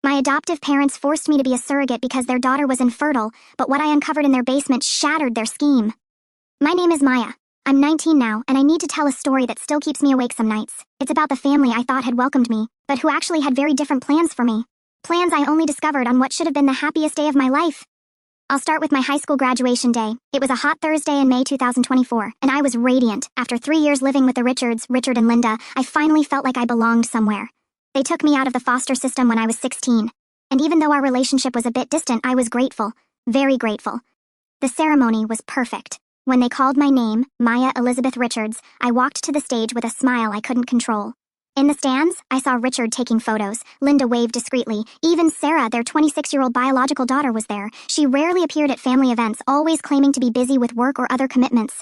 My adoptive parents forced me to be a surrogate because their daughter was infertile, but what I uncovered in their basement shattered their scheme. My name is Maya. I'm 19 now, and I need to tell a story that still keeps me awake some nights. It's about the family I thought had welcomed me, but who actually had very different plans for me. Plans I only discovered on what should have been the happiest day of my life. I'll start with my high school graduation day. It was a hot Thursday in May 2024, and I was radiant. After 3 years living with the Richards, Richard and Linda, I finally felt like I belonged somewhere. They took me out of the foster system when I was 16. And even though our relationship was a bit distant, I was grateful. Very grateful. The ceremony was perfect. When they called my name, Maya Elizabeth Richards, I walked to the stage with a smile I couldn't control. In the stands, I saw Richard taking photos. Linda waved discreetly. Even Sarah, their 26-year-old biological daughter, was there. She rarely appeared at family events, always claiming to be busy with work or other commitments.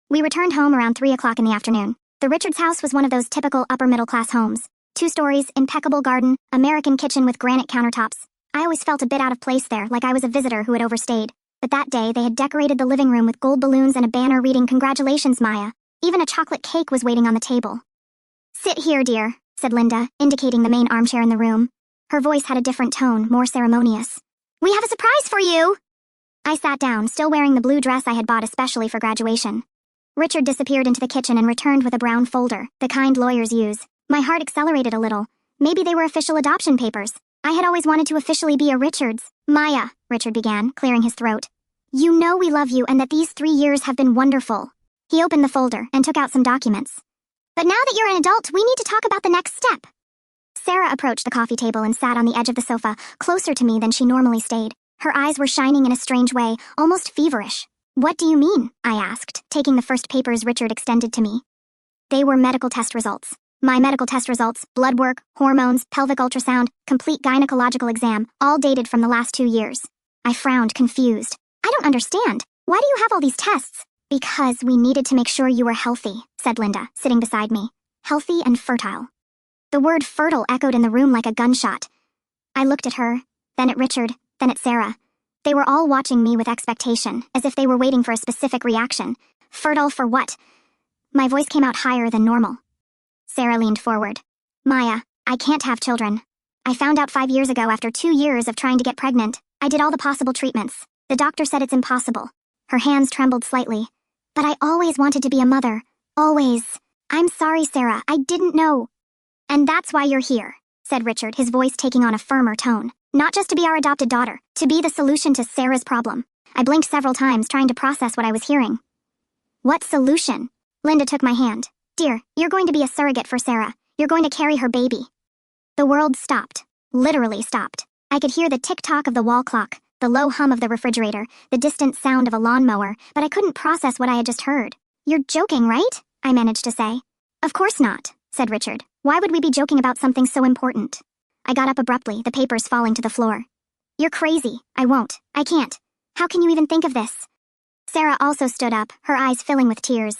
We returned home around 3 o'clock in the afternoon. The Richards house was one of those typical upper-middle-class homes. 2 stories, impeccable garden, American kitchen with granite countertops. I always felt a bit out of place there, like I was a visitor who had overstayed. But that day, they had decorated the living room with gold balloons and a banner reading, "Congratulations, Maya." Even a chocolate cake was waiting on the table. "Sit here, dear," said Linda, indicating the main armchair in the room. Her voice had a different tone, more ceremonious. "We have a surprise for you!" I sat down, still wearing the blue dress I had bought especially for graduation. Richard disappeared into the kitchen and returned with a brown folder, the kind lawyers use. My heart accelerated a little. Maybe they were official adoption papers. I had always wanted to officially be a Richards. "Maya," Richard began, clearing his throat. "You know we love you and that these 3 years have been wonderful." He opened the folder and took out some documents. "But now that you're an adult, we need to talk about the next step." Sarah approached the coffee table and sat on the edge of the sofa, closer to me than she normally stayed. Her eyes were shining in a strange way, almost feverish. "What do you mean?" I asked, taking the first papers Richard extended to me. They were medical test results. My medical test results, blood work, hormones, pelvic ultrasound, complete gynecological exam, all dated from the last 2 years. I frowned, confused. "I don't understand. Why do you have all these tests?" "Because we needed to make sure you were healthy," said Linda, sitting beside me. "Healthy and fertile." The word fertile echoed in the room like a gunshot. I looked at her, then at Richard, then at Sarah. They were all watching me with expectation, as if they were waiting for a specific reaction. Fertile for what? My voice came out higher than normal. Sarah leaned forward. "Maya, I can't have children. I found out 5 years ago after 2 years of trying to get pregnant. I did all the possible treatments. The doctor said it's impossible." Her hands trembled slightly. "But I always wanted to be a mother. Always. I'm sorry, Sarah. I didn't know." "And that's why you're here," said Richard, his voice taking on a firmer tone. "Not just to be our adopted daughter, to be the solution to Sarah's problem." I blinked several times, trying to process what I was hearing. "What solution?" Linda took my hand. "Dear, you're going to be a surrogate for Sarah. You're going to carry her baby." The world stopped. Literally stopped. I could hear the tick-tock of the wall clock, the low hum of the refrigerator, the distant sound of a lawnmower, but I couldn't process what I had just heard. "You're joking, right?" I managed to say. "Of course not," said Richard. "Why would we be joking about something so important?" I got up abruptly, the papers falling to the floor. "You're crazy. I won't. I can't. How can you even think of this?" Sarah also stood up, her eyes filling with tears.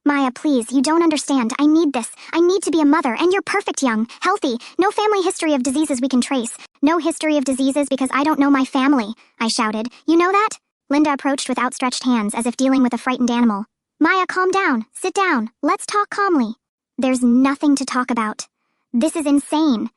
"Maya, please, you don't understand. I need this. I need to be a mother, and you're perfect young, healthy, no family history of diseases we can trace. No history of diseases because I don't know my family," I shouted. "You know that?" Linda approached with outstretched hands as if dealing with a frightened animal. "Maya, calm down. Sit down. Let's talk calmly." "There's nothing to talk about. This is insane."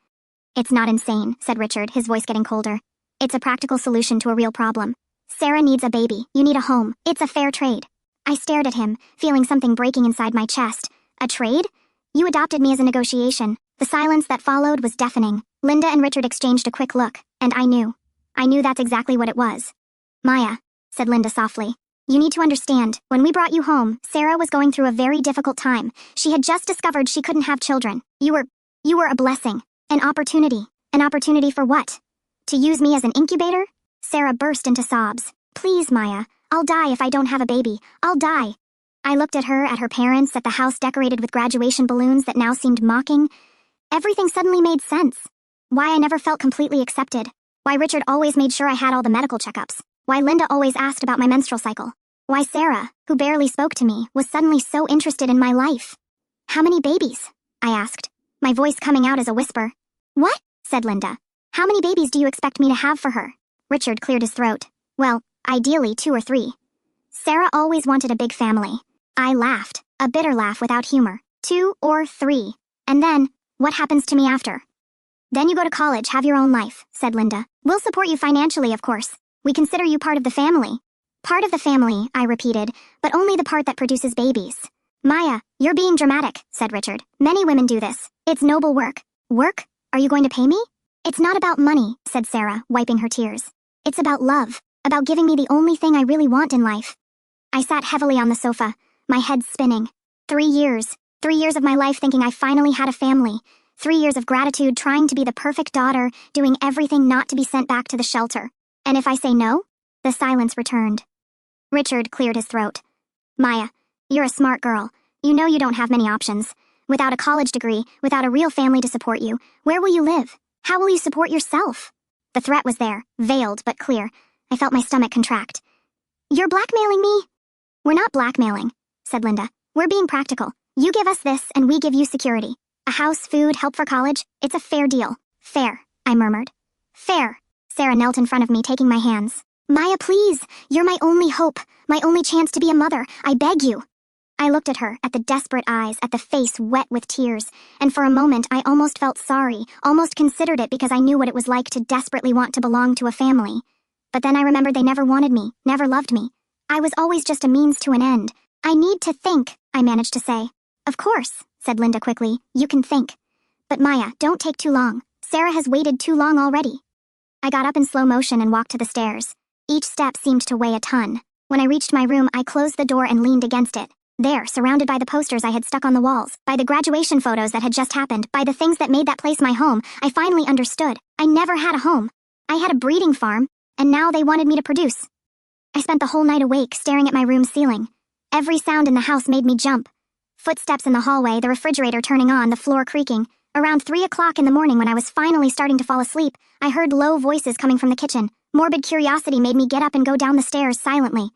"It's not insane," said Richard, his voice getting colder. "It's a practical solution to a real problem. Sarah needs a baby. You need a home. It's a fair trade." I stared at him, feeling something breaking inside my chest. "A trade? You adopted me as a negotiation." The silence that followed was deafening. Linda and Richard exchanged a quick look, and I knew. I knew that's exactly what it was. "Maya," said Linda softly, "you need to understand, when we brought you home, Sarah was going through a very difficult time. She had just discovered she couldn't have children. You were a blessing. An opportunity. An opportunity for what? To use me as an incubator?" Sarah burst into sobs. "Please, Maya. I'll die if I don't have a baby. I'll die." I looked at her parents, at the house decorated with graduation balloons that now seemed mocking. Everything suddenly made sense. Why I never felt completely accepted. Why Richard always made sure I had all the medical checkups. Why Linda always asked about my menstrual cycle. Why Sarah, who barely spoke to me, was suddenly so interested in my life. "How many babies?" I asked, my voice coming out as a whisper. "What?" said Linda. "How many babies do you expect me to have for her?" Richard cleared his throat. "Well, ideally 2 or 3. Sarah always wanted a big family." I laughed, a bitter laugh without humor. 2 or 3. And then, what happens to me after? Then you go to college, have your own life, said Linda. We'll support you financially, of course. We consider you part of the family. Part of the family, I repeated, but only the part that produces babies. Maya, you're being dramatic, said Richard. Many women do this. It's noble work. Work? Are you going to pay me? It's not about money, said Sarah, wiping her tears. It's about love, about giving me the only thing I really want in life. I sat heavily on the sofa, my head spinning. 3 years. 3 years of my life thinking I finally had a family. 3 years of gratitude trying to be the perfect daughter, doing everything not to be sent back to the shelter. And if I say no? The silence returned. Richard cleared his throat. Maya, you're a smart girl. You know you don't have many options. Without a college degree, without a real family to support you, where will you live? How will you support yourself? The threat was there, veiled but clear. I felt my stomach contract. You're blackmailing me? We're not blackmailing, said Linda. We're being practical. You give us this and we give you security. A house, food, help for college. It's a fair deal. Fair, I murmured. Fair. Sarah knelt in front of me, taking my hands. Maya, please. You're my only hope. My only chance to be a mother. I beg you. I looked at her, at the desperate eyes, at the face wet with tears, and for a moment I almost felt sorry, almost considered it because I knew what it was like to desperately want to belong to a family. But then I remembered they never wanted me, never loved me. I was always just a means to an end. I need to think, I managed to say. Of course, said Linda quickly, you can think. But Maya, don't take too long. Sarah has waited too long already. I got up in slow motion and walked to the stairs. Each step seemed to weigh a ton. When I reached my room, I closed the door and leaned against it. There, surrounded by the posters I had stuck on the walls, by the graduation photos that had just happened, by the things that made that place my home, I finally understood. I never had a home. I had a breeding farm, and now they wanted me to produce. I spent the whole night awake, staring at my room ceiling. Every sound in the house made me jump. Footsteps in the hallway, the refrigerator turning on, the floor creaking. Around 3 o'clock in the morning, when I was finally starting to fall asleep, I heard low voices coming from the kitchen. Morbid curiosity made me get up and go down the stairs silently.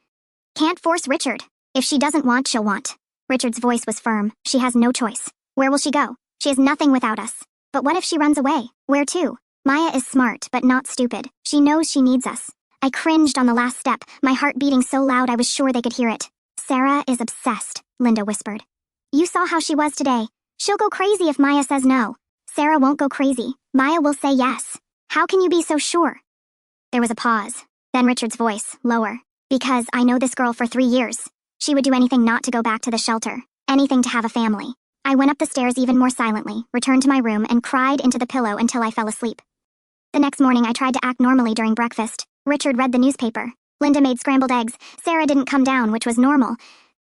Can't force Richard. If she doesn't want, she'll want. Richard's voice was firm. She has no choice. Where will she go? She has nothing without us. But what if she runs away? Where to? Maya is smart, but not stupid. She knows she needs us. I cringed on the last step, my heart beating so loud I was sure they could hear it. Sarah is obsessed, Linda whispered. You saw how she was today. She'll go crazy if Maya says no. Sarah won't go crazy. Maya will say yes. How can you be so sure? There was a pause. Then Richard's voice, lower. Because I know this girl for 3 years. She would do anything not to go back to the shelter. Anything to have a family. I went up the stairs even more silently, returned to my room, and cried into the pillow until I fell asleep. The next morning I tried to act normally during breakfast. Richard read the newspaper. Linda made scrambled eggs. Sarah didn't come down, which was normal.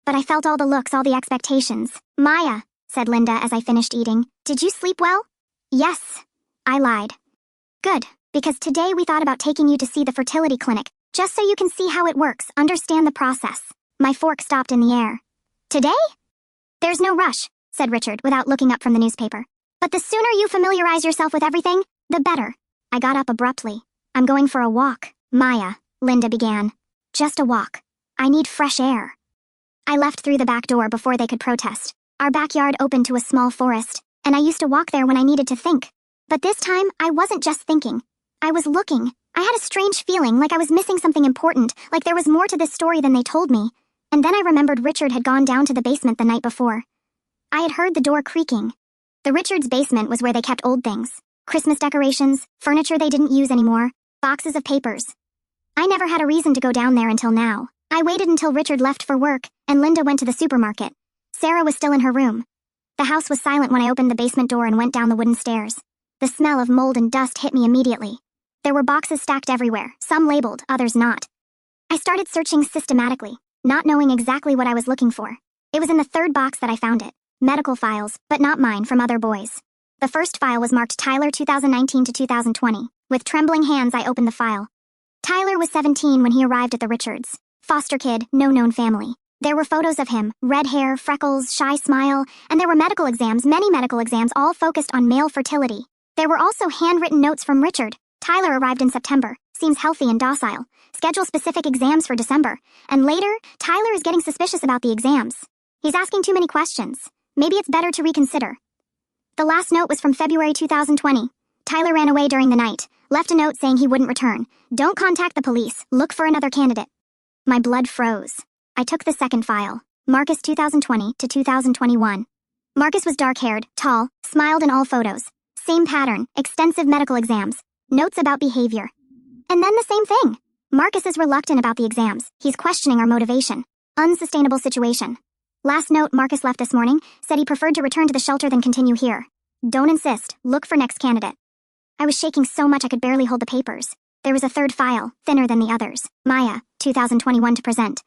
But I felt all the looks, all the expectations. Maya, said Linda as I finished eating, did you sleep well? Yes. I lied. Good, because today we thought about taking you to see the fertility clinic, just so you can see how it works, understand the process. My fork stopped in the air. Today? There's no rush, said Richard without looking up from the newspaper. But the sooner you familiarize yourself with everything, the better. I got up abruptly. I'm going for a walk. Maya, Linda began. Just a walk. I need fresh air. I left through the back door before they could protest. Our backyard opened to a small forest, and I used to walk there when I needed to think. But this time, I wasn't just thinking. I was looking. I had a strange feeling, like I was missing something important, like there was more to this story than they told me. And then I remembered Richard had gone down to the basement the night before. I had heard the door creaking. The Richards' basement was where they kept old things. Christmas decorations, furniture they didn't use anymore, boxes of papers. I never had a reason to go down there until now. I waited until Richard left for work, and Linda went to the supermarket. Sarah was still in her room. The house was silent when I opened the basement door and went down the wooden stairs. The smell of mold and dust hit me immediately. There were boxes stacked everywhere, some labeled, others not. I started searching systematically, not knowing exactly what I was looking for. It was in the third box that I found it. Medical files, but not mine, from other boys. The first file was marked Tyler 2019 to 2020. With trembling hands, I opened the file. Tyler was 17 when he arrived at the Richards. Foster kid, no known family. There were photos of him, red hair, freckles, shy smile, and there were medical exams, many medical exams, all focused on male fertility. There were also handwritten notes from Richard. Tyler arrived in September, seems healthy and docile. Schedule specific exams for December. And later, Tyler is getting suspicious about the exams. He's asking too many questions. Maybe it's better to reconsider. The last note was from February 2020. Tyler ran away during the night, left a note saying he wouldn't return. Don't contact the police, look for another candidate. My blood froze. I took the second file, Marcus 2020 to 2021. Marcus was dark-haired, tall, smiled in all photos. Same pattern, extensive medical exams, notes about behavior. And then the same thing. Marcus is reluctant about the exams. He's questioning our motivation. Unsustainable situation. Last note Marcus left this morning, said he preferred to return to the shelter than continue here. Don't insist, look for next candidate. I was shaking so much I could barely hold the papers. There was a third file, thinner than the others. Maya, 2021 to present.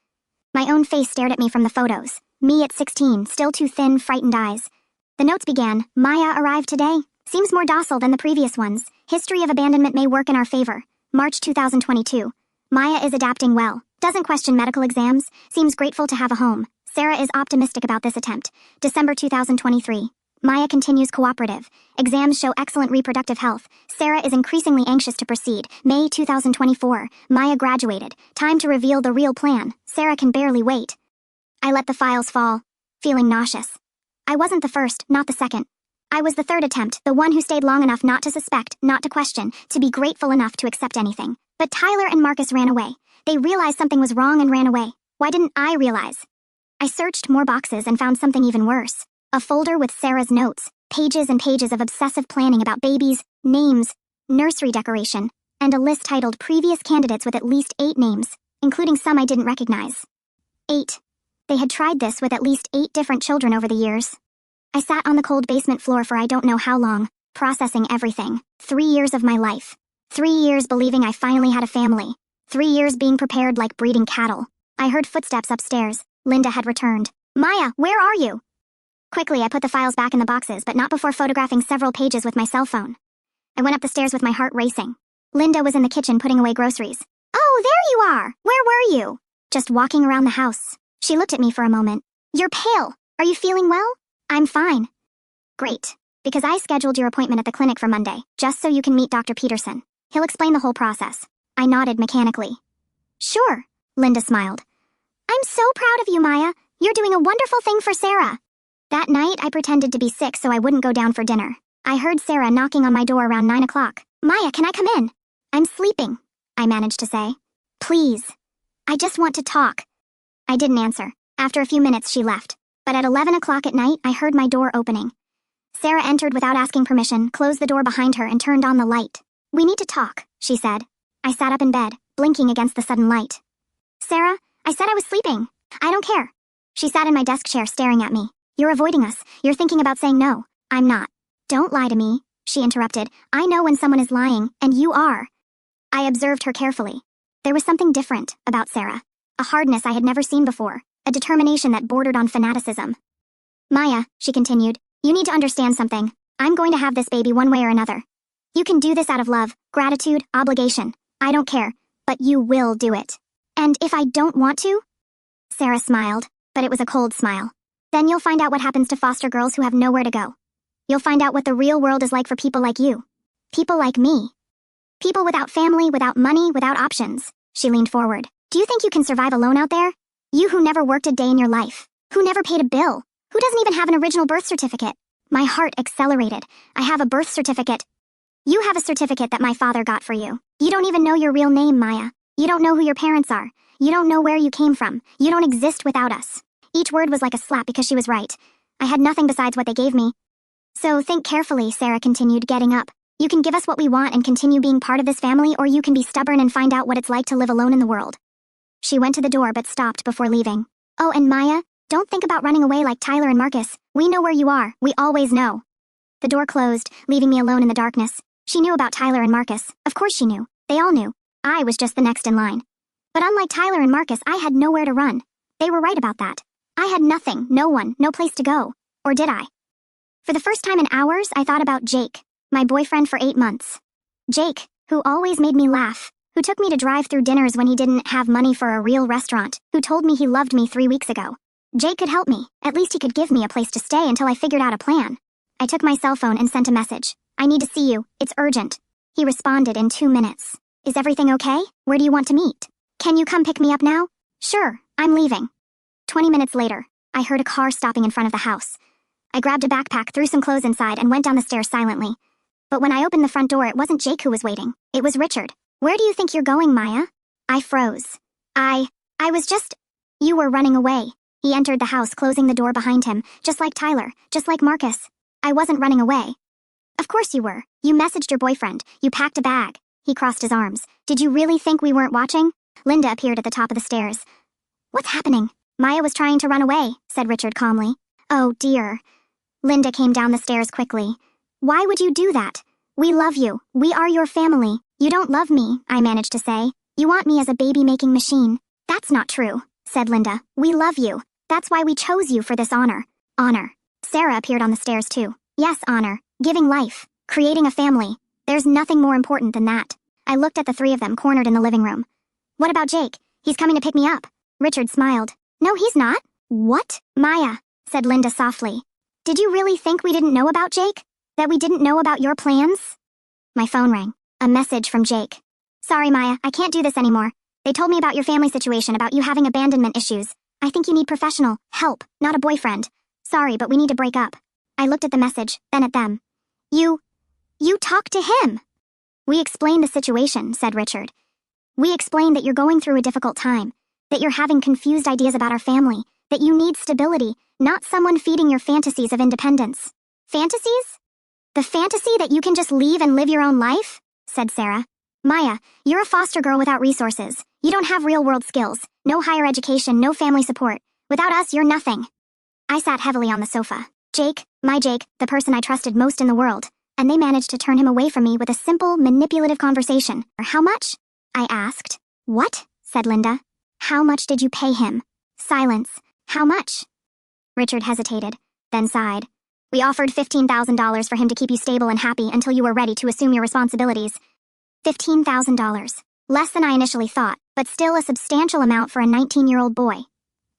My own face stared at me from the photos. Me at 16, still too thin, frightened eyes. The notes began, Maya arrived today. Seems more docile than the previous ones. History of abandonment may work in our favor. March 2022. Maya is adapting well. Doesn't question medical exams. Seems grateful to have a home. Sarah is optimistic about this attempt. December 2023. Maya continues cooperative. Exams show excellent reproductive health. Sarah is increasingly anxious to proceed. May 2024. Maya graduated. Time to reveal the real plan. Sarah can barely wait. I let the files fall, feeling nauseous. I wasn't the first, not the second. I was the third attempt, the one who stayed long enough not to suspect, not to question, to be grateful enough to accept anything. But Tyler and Marcus ran away. They realized something was wrong and ran away. Why didn't I realize? I searched more boxes and found something even worse. A folder with Sarah's notes, pages and pages of obsessive planning about babies, names, nursery decoration, and a list titled Previous Candidates with at least 8 names, including some I didn't recognize. 8. They had tried this with at least 8 different children over the years. I sat on the cold basement floor for I don't know how long, processing everything. 3 years of my life. 3 years believing I finally had a family. 3 years being prepared like breeding cattle. I heard footsteps upstairs. Linda had returned. Maya, where are you? Quickly, I put the files back in the boxes, but not before photographing several pages with my cell phone. I went up the stairs with my heart racing. Linda was in the kitchen putting away groceries. Oh, there you are! Where were you? Just walking around the house. She looked at me for a moment. You're pale. Are you feeling well? I'm fine. Great. Because I scheduled your appointment at the clinic for Monday, just so you can meet Dr. Peterson. He'll explain the whole process. I nodded mechanically. Sure. Linda smiled. I'm so proud of you, Maya. You're doing a wonderful thing for Sarah. That night, I pretended to be sick so I wouldn't go down for dinner. I heard Sarah knocking on my door around 9 o'clock. Maya, can I come in? I'm sleeping, I managed to say. Please. I just want to talk. I didn't answer. After a few minutes, she left. But at 11 o'clock at night, I heard my door opening. Sarah entered without asking permission, closed the door behind her, and turned on the light. We need to talk, she said. I sat up in bed, blinking against the sudden light. Sarah, I said I was sleeping. I don't care. She sat in my desk chair staring at me. You're avoiding us. You're thinking about saying no. I'm not. Don't lie to me, she interrupted. I know when someone is lying, and you are. I observed her carefully. There was something different about Sarah. A hardness I had never seen before. A determination that bordered on fanaticism. Maya, she continued, you need to understand something. I'm going to have this baby one way or another. You can do this out of love, gratitude, obligation. I don't care, but you will do it. And if I don't want to? Sarah smiled, but it was a cold smile. Then you'll find out what happens to foster girls who have nowhere to go. You'll find out what the real world is like for people like you. People like me. People without family, without money, without options. She leaned forward. Do you think you can survive alone out there? You who never worked a day in your life. Who never paid a bill. Who doesn't even have an original birth certificate. My heart accelerated. I have a birth certificate. You have a certificate that my father got for you. You don't even know your real name, Maya. You don't know who your parents are. You don't know where you came from. You don't exist without us. Each word was like a slap because she was right. I had nothing besides what they gave me. So think carefully, Sarah continued, getting up. You can give us what we want and continue being part of this family, or you can be stubborn and find out what it's like to live alone in the world. She went to the door but stopped before leaving. Oh, and Maya, don't think about running away like Tyler and Marcus. We know where you are. We always know. The door closed, leaving me alone in the darkness. She knew about Tyler and Marcus. Of course she knew. They all knew. I was just the next in line. But unlike Tyler and Marcus, I had nowhere to run. They were right about that. I had nothing, no one, no place to go. Or did I? For the first time in hours, I thought about Jake, my boyfriend for 8 months. Jake, who always made me laugh, who took me to drive-through dinners when he didn't have money for a real restaurant, who told me he loved me 3 weeks ago. Jake could help me. At least he could give me a place to stay until I figured out a plan. I took my cell phone and sent a message. I need to see you. It's urgent. He responded in 2 minutes. Is everything okay? Where do you want to meet? Can you come pick me up now? Sure, I'm leaving. 20 minutes later, I heard a car stopping in front of the house. I grabbed a backpack, threw some clothes inside, and went down the stairs silently. But when I opened the front door, it wasn't Jake who was waiting. It was Richard. Where do you think you're going, Maya? I froze. I was just... You were running away. He entered the house, closing the door behind him, just like Tyler, just like Marcus. I wasn't running away. Of course you were. You messaged your boyfriend. You packed a bag. He crossed his arms. Did you really think we weren't watching? Linda appeared at the top of the stairs. What's happening? Maya was trying to run away, said Richard calmly. Oh dear. Linda came down the stairs quickly. Why would you do that? We love you. We are your family. You don't love me, I managed to say. You want me as a baby-making machine. That's not true, said Linda. We love you. That's why we chose you for this honor. Honor. Sarah appeared on the stairs too. Yes, honor. Giving life. Creating a family. There's nothing more important than that. I looked at the three of them cornered in the living room. What about Jake? He's coming to pick me up. Richard smiled. No, he's not. What? Maya, said Linda softly. Did you really think we didn't know about Jake? That we didn't know about your plans? My phone rang. A message from Jake. Sorry, Maya, I can't do this anymore. They told me about your family situation, about you having abandonment issues. I think you need professional help, not a boyfriend. Sorry, but we need to break up. I looked at the message, then at them. You talked to him. We explained the situation, said Richard. We explained that you're going through a difficult time, that you're having confused ideas about our family, that you need stability, not someone feeding your fantasies of independence. Fantasies? The fantasy that you can just leave and live your own life? Said Sarah. Maya, you're a foster girl without resources. You don't have real-world skills, no higher education, no family support. Without us, you're nothing. I sat heavily on the sofa. Jake, my Jake, the person I trusted most in the world, and they managed to turn him away from me with a simple, manipulative conversation. How much? I asked. What? Said Linda. How much did you pay him? Silence. How much? Richard hesitated, then sighed. We offered $15,000 for him to keep you stable and happy until you were ready to assume your responsibilities. $15,000. Less than I initially thought, but still a substantial amount for a 19-year-old boy.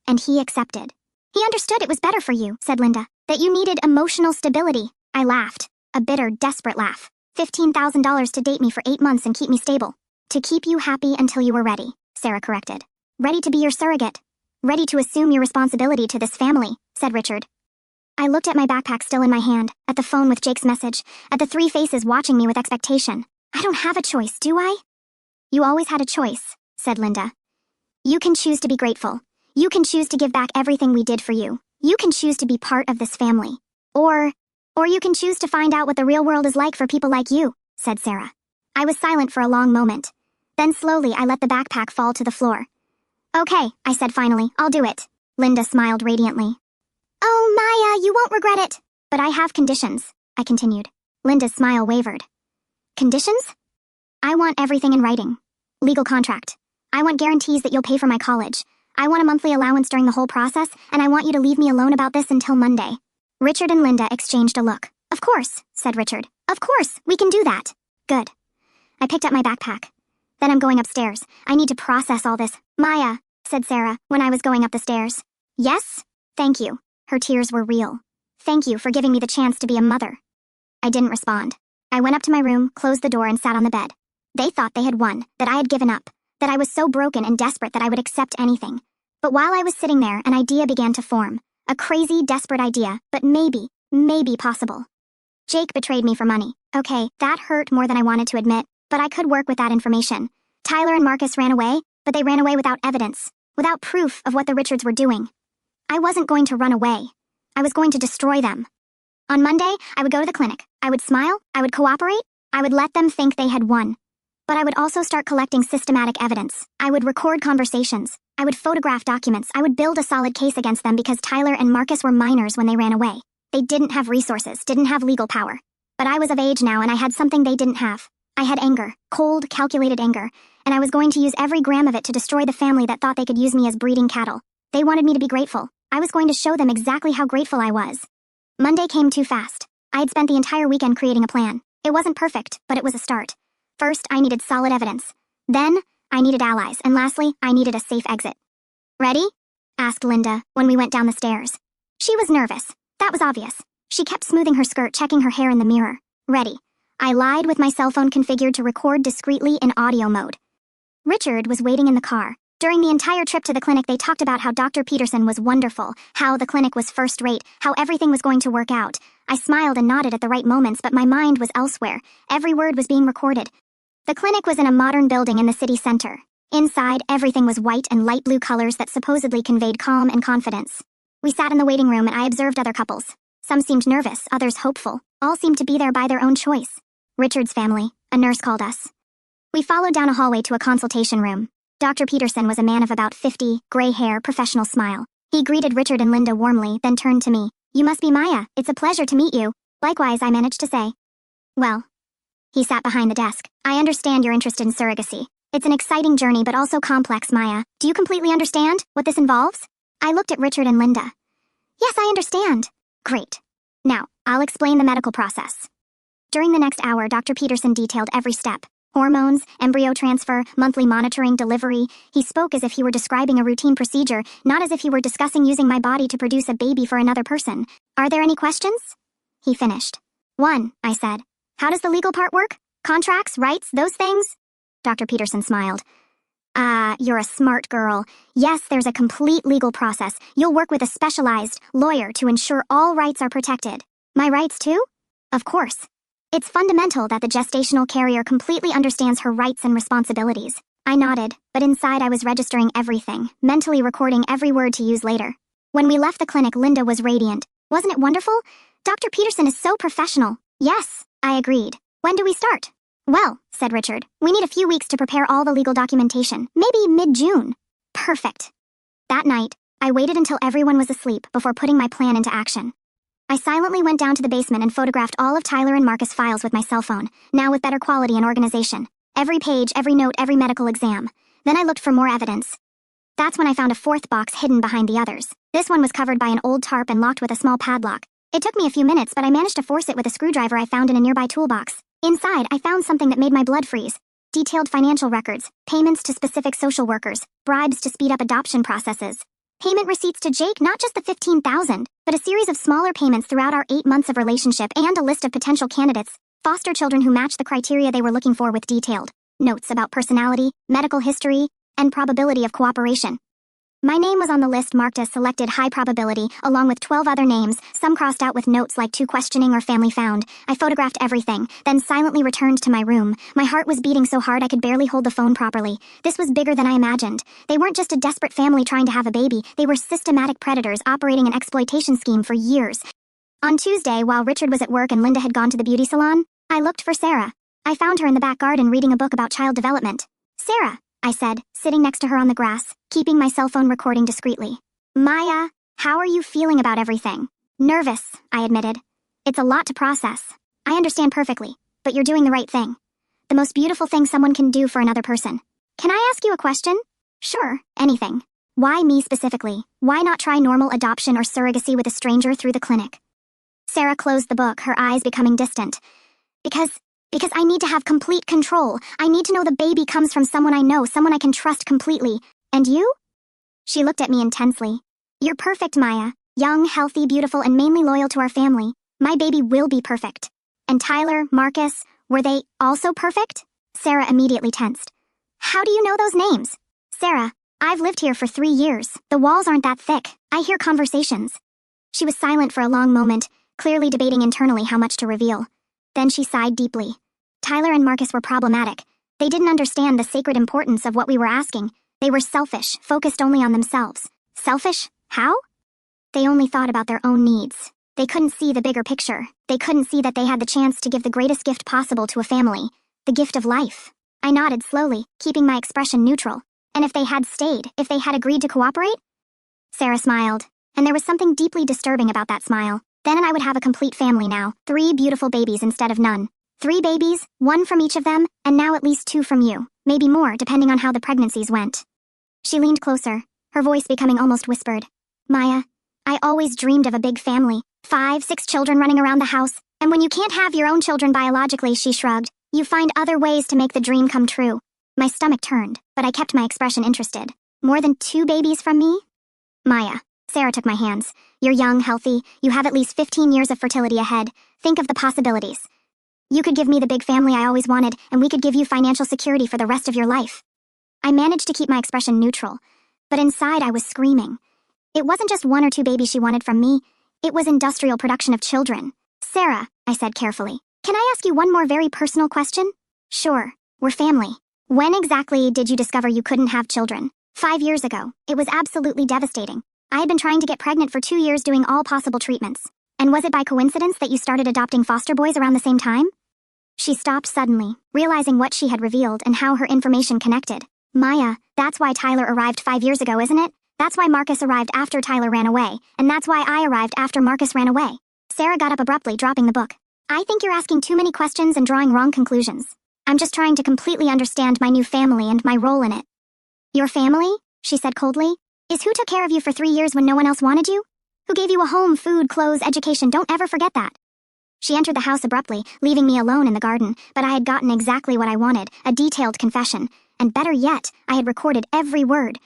And he accepted. He understood it was better for you, said Linda, that you needed emotional stability. I laughed. A bitter, desperate laugh. $15,000 to date me for 8 months and keep me stable. To keep you happy until you were ready, Sarah corrected. Ready to be your surrogate. Ready to assume your responsibility to this family, said Richard. I looked at my backpack still in my hand, at the phone with Jake's message, at the three faces watching me with expectation. I don't have a choice, do I? You always had a choice, said Linda. You can choose to be grateful. You can choose to give back everything we did for you. You can choose to be part of this family. Or you can choose to find out what the real world is like for people like you, said Sarah. I was silent for a long moment. Then slowly I let the backpack fall to the floor. Okay, I said finally, I'll do it. Linda smiled radiantly. Oh, Maya, you won't regret it. But I have conditions, I continued. Linda's smile wavered. Conditions? I want everything in writing. Legal contract. I want guarantees that you'll pay for my college. I want a monthly allowance during the whole process, and I want you to leave me alone about this until Monday. Richard and Linda exchanged a look. Of course, said Richard. Of course, we can do that. Good. I picked up my backpack. Then I'm going upstairs. I need to process all this. Maya, said Sarah, when I was going up the stairs. Yes? Thank you. Her tears were real. Thank you for giving me the chance to be a mother. I didn't respond. I went up to my room, closed the door, and sat on the bed. They thought they had won, that I had given up, that I was so broken and desperate that I would accept anything. But while I was sitting there, an idea began to form. A crazy, desperate idea, but maybe possible. Jake betrayed me for money. Okay, that hurt more than I wanted to admit, but I could work with that information. Tyler and Marcus ran away, but they ran away without evidence, without proof of what the Richards were doing. I wasn't going to run away. I was going to destroy them. On Monday, I would go to the clinic. I would smile, I would cooperate, I would let them think they had won. But I would also start collecting systematic evidence. I would record conversations. I would photograph documents. I would build a solid case against them because Tyler and Marcus were minors when they ran away. They didn't have resources, didn't have legal power. But I was of age now and I had something they didn't have. I had anger, cold, calculated anger, and I was going to use every gram of it to destroy the family that thought they could use me as breeding cattle. They wanted me to be grateful. I was going to show them exactly how grateful I was. Monday came too fast. I had spent the entire weekend creating a plan. It wasn't perfect, but it was a start. First, I needed solid evidence. Then, I needed allies, and lastly, I needed a safe exit. Ready? Asked Linda when we went down the stairs. She was nervous. That was obvious. She kept smoothing her skirt, checking her hair in the mirror. Ready. I lied with my cell phone configured to record discreetly in audio mode. Richard was waiting in the car. During the entire trip to the clinic, they talked about how Dr. Peterson was wonderful, how the clinic was first rate, how everything was going to work out. I smiled and nodded at the right moments, but my mind was elsewhere. Every word was being recorded. The clinic was in a modern building in the city center. Inside, everything was white and light blue colors that supposedly conveyed calm and confidence. We sat in the waiting room and I observed other couples. Some seemed nervous, others hopeful. All seemed to be there by their own choice. Richard's family, a nurse called us. We followed down a hallway to a consultation room. Dr. Peterson was a man of about 50, gray hair, professional smile. He greeted Richard and Linda warmly, then turned to me. "You must be Maya. It's a pleasure to meet you." "Likewise," I managed to say. "Well." He sat behind the desk. "I understand you're interested in surrogacy. It's an exciting journey but also complex, Maya. Do you completely understand what this involves?" I looked at Richard and Linda. "Yes, I understand." "Great. Now, I'll explain the medical process." During the next hour, Dr. Peterson detailed every step. Hormones, embryo transfer, monthly monitoring, delivery. He spoke as if he were describing a routine procedure, not as if he were discussing using my body to produce a baby for another person. "Are there any questions?" He finished. "One," I said. "How does the legal part work? Contracts, rights, those things?" Dr. Peterson smiled. You're a smart girl. Yes, there's a complete legal process. You'll work with a specialized lawyer to ensure all rights are protected." "My rights too?" "Of course. It's fundamental that the gestational carrier completely understands her rights and responsibilities." I nodded, but inside I was registering everything, mentally recording every word to use later. When we left the clinic, Linda was radiant. "Wasn't it wonderful? Dr. Peterson is so professional." "Yes," I agreed. "When do we start?" "Well," said Richard, "we need a few weeks to prepare all the legal documentation. Maybe mid-June." "Perfect." That night, I waited until everyone was asleep before putting my plan into action. I silently went down to the basement and photographed all of Tyler and Marcus' files with my cell phone, now with better quality and organization. Every page, every note, every medical exam. Then I looked for more evidence. That's when I found a fourth box hidden behind the others. This one was covered by an old tarp and locked with a small padlock. It took me a few minutes, but I managed to force it with a screwdriver I found in a nearby toolbox. Inside, I found something that made my blood freeze. Detailed financial records, payments to specific social workers, bribes to speed up adoption processes. Payment receipts to Jake, not just the $15,000, but a series of smaller payments throughout our 8 months of relationship and a list of potential candidates, foster children who matched the criteria they were looking for with detailed notes about personality, medical history, and probability of cooperation. My name was on the list marked as selected high probability, along with 12 other names, some crossed out with notes like to questioning or family found. I photographed everything, then silently returned to my room. My heart was beating so hard I could barely hold the phone properly. This was bigger than I imagined. They weren't just a desperate family trying to have a baby, they were systematic predators operating an exploitation scheme for years. On Tuesday, while Richard was at work and Linda had gone to the beauty salon, I looked for Sarah. I found her in the back garden reading a book about child development. "Sarah," I said, sitting next to her on the grass, keeping my cell phone recording discreetly. "Maya, how are you feeling about everything?" "Nervous," I admitted. "It's a lot to process. I understand perfectly, but you're doing the right thing. The most beautiful thing someone can do for another person. Can I ask you a question?" "Sure, anything." "Why me specifically? Why not try normal adoption or surrogacy with a stranger through the clinic?" Sarah closed the book, her eyes becoming distant. Because I need to have complete control. I need to know the baby comes from someone I know, someone I can trust completely. And you?" She looked at me intensely. "You're perfect, Maya. Young, healthy, beautiful, and mainly loyal to our family. My baby will be perfect." "And Tyler, Marcus, were they also perfect?" Sarah immediately tensed. "How do you know those names?" "Sarah, I've lived here for 3 years. The walls aren't that thick. I hear conversations." She was silent for a long moment, clearly debating internally how much to reveal. Then she sighed deeply. "Tyler and Marcus were problematic. They didn't understand the sacred importance of what we were asking. They were selfish, focused only on themselves." "Selfish? How?" "They only thought about their own needs. They couldn't see the bigger picture. They couldn't see that they had the chance to give the greatest gift possible to a family, the gift of life." I nodded slowly, keeping my expression neutral. "And if they had stayed, if they had agreed to cooperate?" Sarah smiled, and there was something deeply disturbing about that smile. "Then I would have a complete family now, 3 beautiful babies instead of none. 3 babies, 1 from each of them, and now at least 2 from you. Maybe more, depending on how the pregnancies went." She leaned closer, her voice becoming almost whispered. "Maya, I always dreamed of a big family. 5, 6 children running around the house. And when you can't have your own children biologically," she shrugged, "you find other ways to make the dream come true." My stomach turned, but I kept my expression interested. "More than 2 babies from me?" "Maya," Sarah took my hands. "You're young, healthy. You have at least 15 years of fertility ahead. Think of the possibilities. You could give me the big family I always wanted, and we could give you financial security for the rest of your life." I managed to keep my expression neutral, but inside I was screaming. It wasn't just 1 or 2 babies she wanted from me. It was industrial production of children. "Sarah," I said carefully, "can I ask you one more very personal question?" "Sure. We're family. When exactly did you discover you couldn't have children?" 5 years ago. It was absolutely devastating. I had been trying to get pregnant for 2 years, doing all possible treatments. And was it by coincidence that you started adopting foster boys around the same time? She stopped suddenly, realizing what she had revealed and how her information connected. Maya, that's why Tyler arrived 5 years ago, isn't it? That's why Marcus arrived after Tyler ran away, and that's why I arrived after Marcus ran away. Sarah got up abruptly, dropping the book. I think you're asking too many questions and drawing wrong conclusions. I'm just trying to completely understand my new family and my role in it. Your family? She said coldly. Is who took care of you for 3 years when no one else wanted you? Who gave you a home, food, clothes, education? Don't ever forget that. She entered the house abruptly, leaving me alone in the garden, but I had gotten exactly what I wanted, a detailed confession. And better yet, I had recorded every word.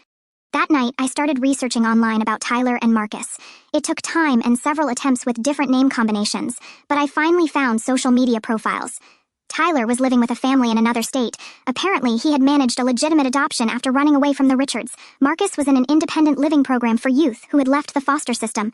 That night, I started researching online about Tyler and Marcus. It took time and several attempts with different name combinations, but I finally found social media profiles. Tyler was living with a family in another state. Apparently, he had managed a legitimate adoption after running away from the Richards. Marcus was in an independent living program for youth who had left the foster system.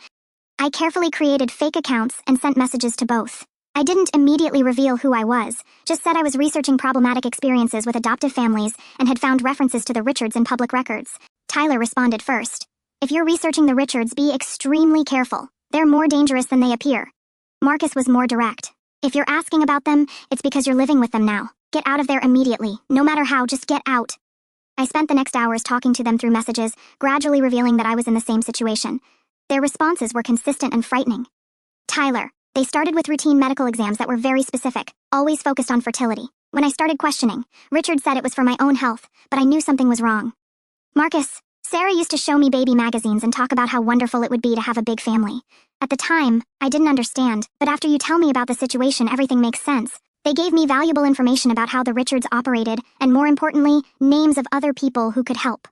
I carefully created fake accounts and sent messages to both. I didn't immediately reveal who I was, just said I was researching problematic experiences with adoptive families and had found references to the Richards in public records. Tyler responded first. If you're researching the Richards, be extremely careful. They're more dangerous than they appear. Marcus was more direct. If you're asking about them, it's because you're living with them now. Get out of there immediately. No matter how, just get out. I spent the next hours talking to them through messages, gradually revealing that I was in the same situation. Their responses were consistent and frightening. Tyler. They started with routine medical exams that were very specific, always focused on fertility. When I started questioning, Richard said it was for my own health, but I knew something was wrong. Marcus. Sarah used to show me baby magazines and talk about how wonderful it would be to have a big family. At the time, I didn't understand, but after you tell me about the situation, everything makes sense. They gave me valuable information about how the Richards operated, and more importantly, names of other people who could help.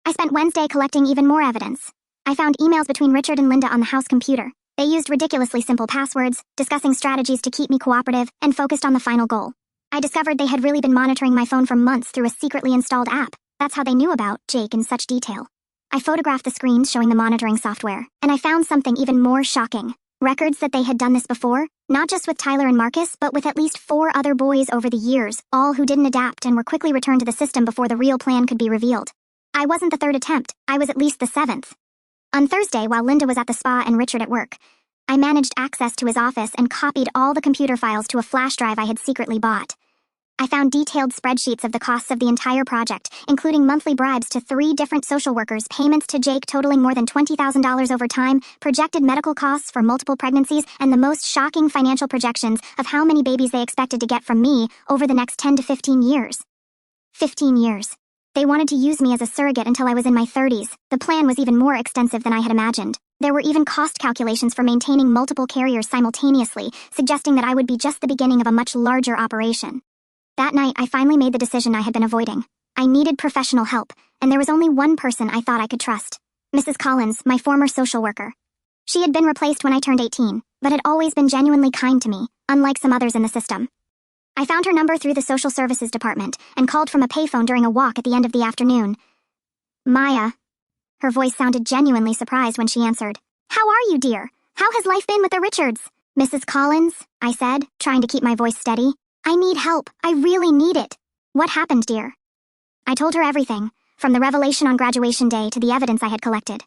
I spent Wednesday collecting even more evidence. I found emails between Richard and Linda on the house computer. They used ridiculously simple passwords, discussing strategies to keep me cooperative, and focused on the final goal. I discovered they had really been monitoring my phone for months through a secretly installed app. That's how they knew about Jake in such detail. I photographed the screens showing the monitoring software, and I found something even more shocking. Records that they had done this before, not just with Tyler and Marcus, but with at least 4 other boys over the years, all who didn't adapt and were quickly returned to the system before the real plan could be revealed. I wasn't the 3rd attempt, I was at least the 7th. On Thursday, while Linda was at the spa and Richard at work, I managed access to his office and copied all the computer files to a flash drive I had secretly bought. I found detailed spreadsheets of the costs of the entire project, including monthly bribes to 3 different social workers, payments to Jake totaling more than $20,000 over time, projected medical costs for multiple pregnancies, and the most shocking financial projections of how many babies they expected to get from me over the next 10 to 15 years. 15 years. They wanted to use me as a surrogate until I was in my 30s. The plan was even more extensive than I had imagined. There were even cost calculations for maintaining multiple carriers simultaneously, suggesting that I would be just the beginning of a much larger operation. That night, I finally made the decision I had been avoiding. I needed professional help, and there was only one person I thought I could trust. Mrs. Collins, my former social worker. She had been replaced when I turned 18, but had always been genuinely kind to me, unlike some others in the system. I found her number through the social services department and called from a payphone during a walk at the end of the afternoon. Maya. Her voice sounded genuinely surprised when she answered. How are you, dear? How has life been with the Richards? Mrs. Collins, I said, trying to keep my voice steady. I need help. I really need it. What happened, dear? I told her everything, from the revelation on graduation day to the evidence I had collected.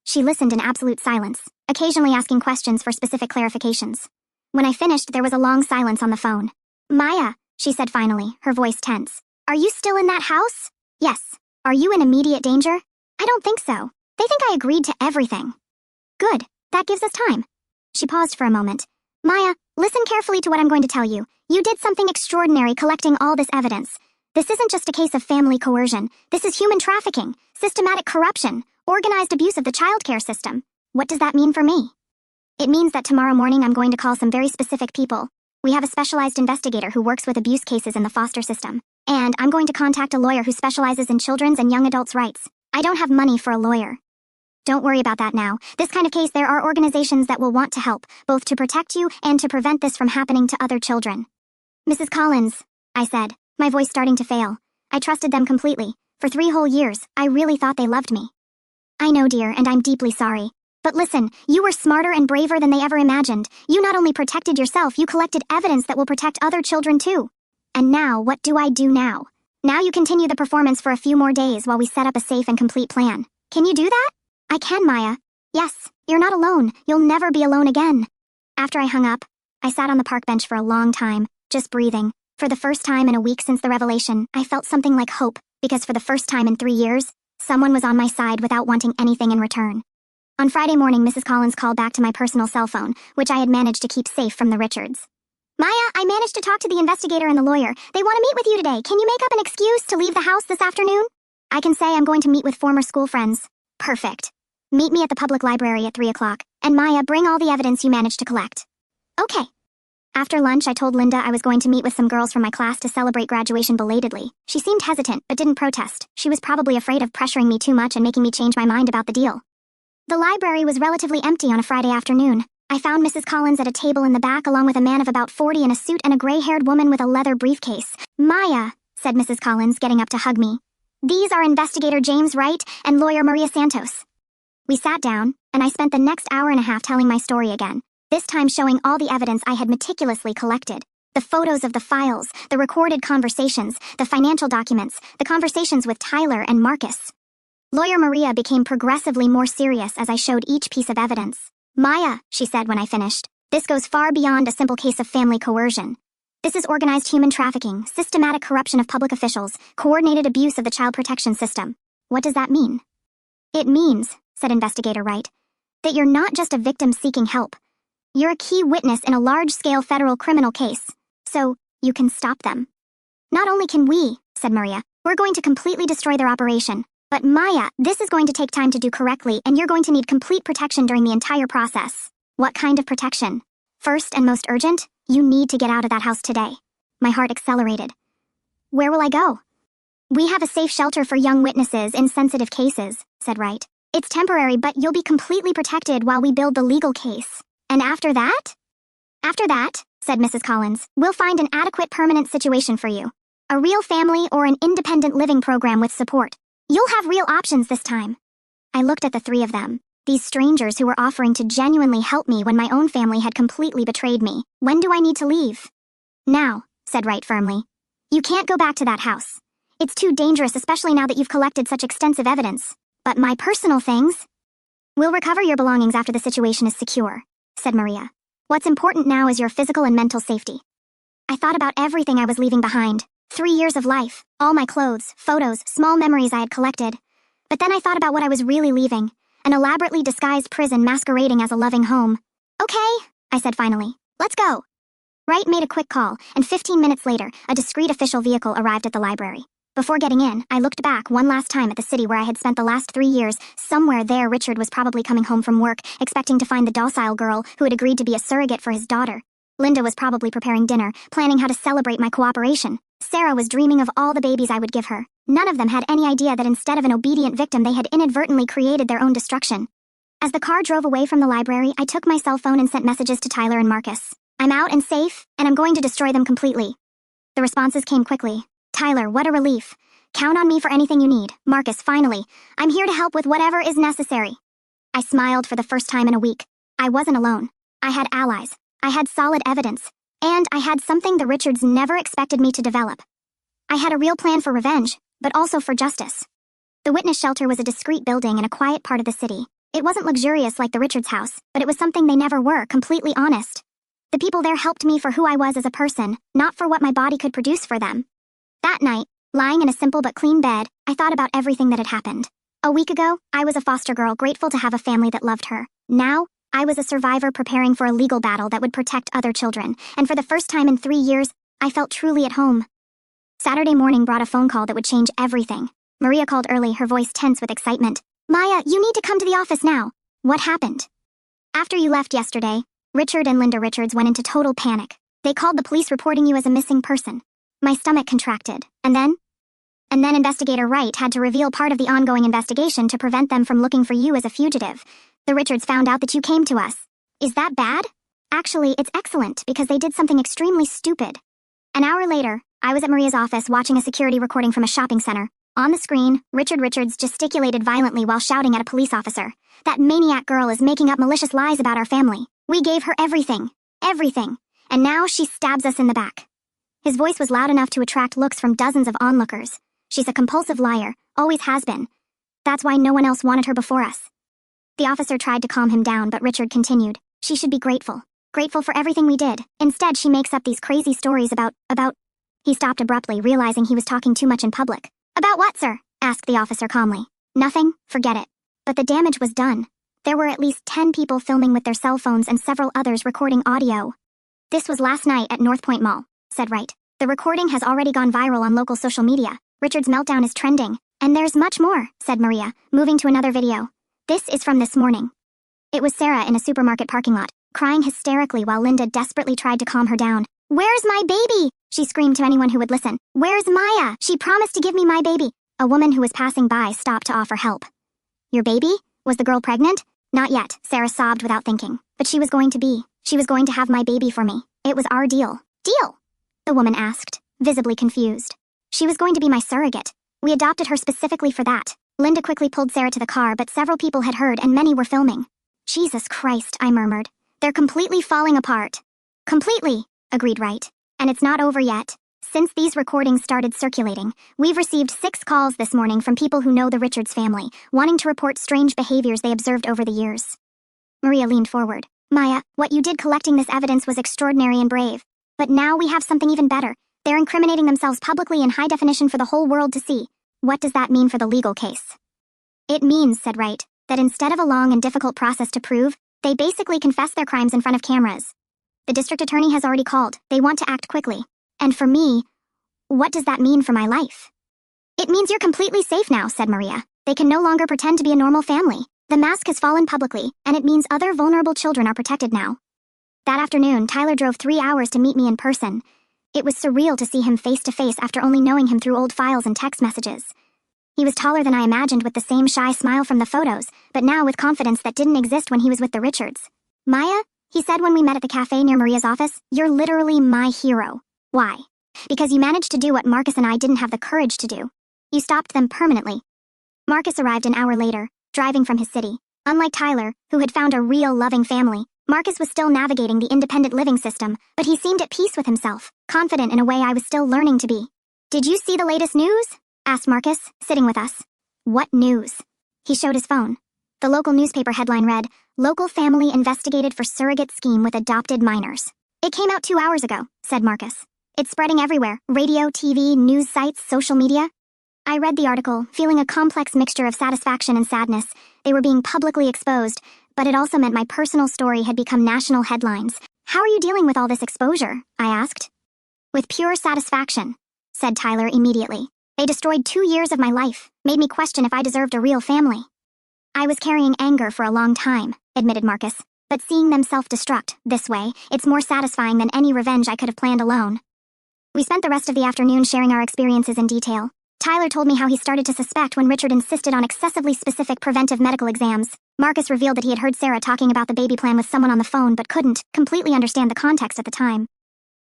She listened in absolute silence, occasionally asking questions for specific clarifications. When I finished, there was a long silence on the phone. Maya, she said finally, her voice tense. Are you still in that house? Yes. Are you in immediate danger? I don't think so. They think I agreed to everything. Good. That gives us time. She paused for a moment. Maya, listen carefully to what I'm going to tell you. You did something extraordinary collecting all this evidence. This isn't just a case of family coercion. This is human trafficking, systematic corruption, organized abuse of the childcare system. What does that mean for me? It means that tomorrow morning I'm going to call some very specific people. We have a specialized investigator who works with abuse cases in the foster system. And I'm going to contact a lawyer who specializes in children's and young adults' rights. I don't have money for a lawyer. Don't worry about that now. This kind of case, there are organizations that will want to help, both to protect you and to prevent this from happening to other children. Mrs. Collins, I said, my voice starting to fail. I trusted them completely. For 3 whole years, I really thought they loved me. I know, dear, and I'm deeply sorry. But listen, you were smarter and braver than they ever imagined. You not only protected yourself, you collected evidence that will protect other children too. And now, what do I do now? Now you continue the performance for a few more days while we set up a safe and complete plan. Can you do that? I can, Maya. Yes, you're not alone. You'll never be alone again. After I hung up, I sat on the park bench for a long time, just breathing. For the first time in a week since the revelation, I felt something like hope, because for the first time in 3 years, someone was on my side without wanting anything in return. On Friday morning, Mrs. Collins called back to my personal cell phone, which I had managed to keep safe from the Richards. Maya, I managed to talk to the investigator and the lawyer. They want to meet with you today. Can you make up an excuse to leave the house this afternoon? I can say I'm going to meet with former school friends. Perfect. Meet me at the public library at 3 o'clock, and Maya, bring all the evidence you managed to collect. Okay. After lunch, I told Linda I was going to meet with some girls from my class to celebrate graduation belatedly. She seemed hesitant, but didn't protest. She was probably afraid of pressuring me too much and making me change my mind about the deal. The library was relatively empty on a Friday afternoon. I found Mrs. Collins at a table in the back along with a man of about 40 in a suit and a gray-haired woman with a leather briefcase. Maya, said Mrs. Collins, getting up to hug me. These are Investigator James Wright and lawyer Maria Santos. We sat down, and I spent the next hour and a half telling my story again, this time showing all the evidence I had meticulously collected. The photos of the files, the recorded conversations, the financial documents, the conversations with Tyler and Marcus. Lawyer Maria became progressively more serious as I showed each piece of evidence. Maya, she said when I finished, this goes far beyond a simple case of family coercion. This is organized human trafficking, systematic corruption of public officials, coordinated abuse of the child protection system. What does that mean? It means, said Investigator Wright, that you're not just a victim seeking help. You're a key witness in a large-scale federal criminal case, so you can stop them. Not only can we, said Maria, we're going to completely destroy their operation. But Maya, this is going to take time to do correctly, and you're going to need complete protection during the entire process. What kind of protection? First and most urgent, you need to get out of that house today. My heart accelerated. Where will I go? We have a safe shelter for young witnesses in sensitive cases, said Wright. It's temporary, but you'll be completely protected while we build the legal case. And after that? After that, said Mrs. Collins, we'll find an adequate permanent situation for you. A real family or an independent living program with support. You'll have real options this time. I looked at the three of them, these strangers who were offering to genuinely help me when my own family had completely betrayed me. When do I need to leave? Now, said Wright firmly. You can't go back to that house. It's too dangerous, especially now that you've collected such extensive evidence. But my personal things? We'll recover your belongings after the situation is secure, said Maria. What's important now is your physical and mental safety. I thought about everything I was leaving behind. 3 years of life, all my clothes, photos, small memories I had collected. But then I thought about what I was really leaving, an elaborately disguised prison masquerading as a loving home. Okay, I said finally. Let's go. Wright made a quick call, and 15 minutes later, a discreet official vehicle arrived at the library. Before getting in, I looked back one last time at the city where I had spent the last 3 years. Somewhere there, Richard was probably coming home from work, expecting to find the docile girl who had agreed to be a surrogate for his daughter. Linda was probably preparing dinner, planning how to celebrate my cooperation. Sarah was dreaming of all the babies I would give her. None of them had any idea that instead of an obedient victim, they had inadvertently created their own destruction. As the car drove away from the library, I took my cell phone and sent messages to Tyler and Marcus. I'm out and safe, and I'm going to destroy them completely. The responses came quickly. Tyler, what a relief. Count on me for anything you need. Marcus, finally. I'm here to help with whatever is necessary. I smiled for the first time in a week. I wasn't alone. I had allies. I had solid evidence. And I had something the Richards never expected me to develop. I had a real plan for revenge, but also for justice. The witness shelter was a discreet building in a quiet part of the city. It wasn't luxurious like the Richards' house, but it was something they never were, completely honest. The people there helped me for who I was as a person, not for what my body could produce for them. That night, lying in a simple but clean bed, I thought about everything that had happened. A week ago, I was a foster girl grateful to have a family that loved her. Now, I was a survivor preparing for a legal battle that would protect other children, and for the first time in 3 years, I felt truly at home. Saturday morning brought a phone call that would change everything. Maria called early, her voice tense with excitement. Maya, you need to come to the office now. What happened? After you left yesterday, Richard and Linda Richards went into total panic. They called the police reporting you as a missing person. My stomach contracted. And then Investigator Wright had to reveal part of the ongoing investigation to prevent them from looking for you as a fugitive. The Richards found out that you came to us. Is that bad? Actually, it's excellent because they did something extremely stupid. An hour later, I was at Maria's office watching a security recording from a shopping center. On the screen, Richard Richards gesticulated violently while shouting at a police officer. That maniac girl is making up malicious lies about our family. We gave her everything. Everything. And now she stabs us in the back. His voice was loud enough to attract looks from dozens of onlookers. She's a compulsive liar, always has been. That's why no one else wanted her before us. The officer tried to calm him down, but Richard continued. She should be grateful. grateful for everything we did. Instead, she makes up these crazy stories about... He stopped abruptly, realizing he was talking too much in public. About what, sir? Asked the officer calmly. Nothing, forget it. But the damage was done. There were at least 10 people filming with their cell phones and several others recording audio. This was last night at North Point Mall, said Wright. The recording has already gone viral on local social media. Richard's meltdown is trending. And there's much more, said Maria, moving to another video. This is from this morning. It was Sarah in a supermarket parking lot, crying hysterically while Linda desperately tried to calm her down. Where's my baby? She screamed to anyone who would listen. Where's Maya? She promised to give me my baby. A woman who was passing by stopped to offer help. Your baby? Was the girl pregnant? Not yet, Sarah sobbed without thinking. But she was going to be. She was going to have my baby for me. It was our deal. Deal? The woman asked, visibly confused. She was going to be my surrogate. We adopted her specifically for that. Linda quickly pulled Sarah to the car, but several people had heard and many were filming. Jesus Christ, I murmured. They're completely falling apart. Completely, agreed Wright. And it's not over yet. Since these recordings started circulating, we've received 6 calls this morning from people who know the Richards family, wanting to report strange behaviors they observed over the years. Maria leaned forward. Maya, what you did collecting this evidence was extraordinary and brave. But now we have something even better. They're incriminating themselves publicly in high definition for the whole world to see. What does that mean for the legal case? It means, said Wright, that instead of a long and difficult process to prove, they basically confess their crimes in front of cameras. The district attorney has already called. They want to act quickly. And for me, what does that mean for my life? It means you're completely safe now, said Maria. They can no longer pretend to be a normal family. The mask has fallen publicly, and it means other vulnerable children are protected now. That afternoon, Tyler drove 3 hours to meet me in person. It was surreal to see him face to face after only knowing him through old files and text messages. He was taller than I imagined with the same shy smile from the photos, but now with confidence that didn't exist when he was with the Richards. Maya, he said when we met at the cafe near Maria's office, you're literally my hero. Why? Because you managed to do what Marcus and I didn't have the courage to do. You stopped them permanently. Marcus arrived an hour later, driving from his city. Unlike Tyler, who had found a real loving family, Marcus was still navigating the independent living system, but he seemed at peace with himself, confident in a way I was still learning to be. Did you see the latest news? Asked Marcus, sitting with us. What news? He showed his phone. The local newspaper headline read, Local family investigated for surrogate scheme with adopted minors. It came out 2 hours ago, said Marcus. It's spreading everywhere, radio, TV, news sites, social media. I read the article, feeling a complex mixture of satisfaction and sadness. They were being publicly exposed, but it also meant my personal story had become national headlines. How are you dealing with all this exposure? I asked. With pure satisfaction, said Tyler immediately. They destroyed 2 years of my life, made me question if I deserved a real family. I was carrying anger for a long time, admitted Marcus, but seeing them self-destruct, this way, it's more satisfying than any revenge I could have planned alone. We spent the rest of the afternoon sharing our experiences in detail. Tyler told me how he started to suspect when Richard insisted on excessively specific preventive medical exams. Marcus revealed that he had heard Sarah talking about the baby plan with someone on the phone but couldn't completely understand the context at the time.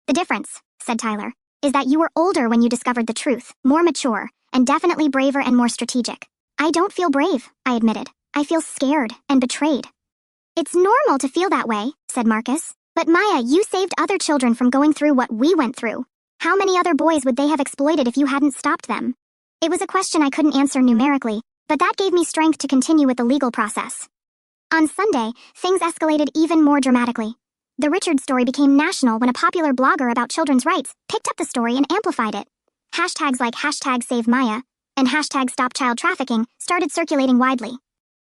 The difference, said Tyler, is that you were older when you discovered the truth, more mature, and definitely braver and more strategic. I don't feel brave, I admitted. I feel scared and betrayed. It's normal to feel that way, said Marcus. But Maya, you saved other children from going through what we went through. How many other boys would they have exploited if you hadn't stopped them? It was a question I couldn't answer numerically, but that gave me strength to continue with the legal process. On Sunday, things escalated even more dramatically. The Richard story became national when a popular blogger about children's rights picked up the story and amplified it. Hashtags like #SaveMaya and #StopChildTrafficking started circulating widely.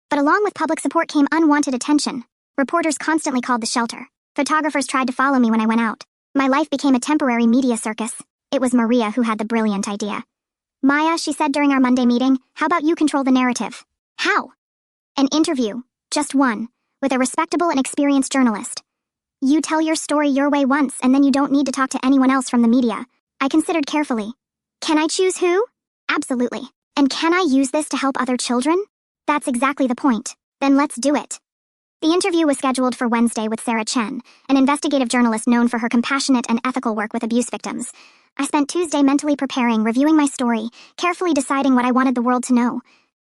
But along with public support came unwanted attention. Reporters constantly called the shelter. Photographers tried to follow me when I went out. My life became a temporary media circus. It was Maria who had the brilliant idea. Maya, she said during our Monday meeting, how about you control the narrative? How? An interview, just one, with a respectable and experienced journalist. You tell your story your way once, and then you don't need to talk to anyone else from the media. I considered carefully. Can I choose who? Absolutely. And can I use this to help other children? That's exactly the point. Then let's do it. The interview was scheduled for Wednesday with Sarah Chen, an investigative journalist known for her compassionate and ethical work with abuse victims. I spent Tuesday mentally preparing, reviewing my story, carefully deciding what I wanted the world to know.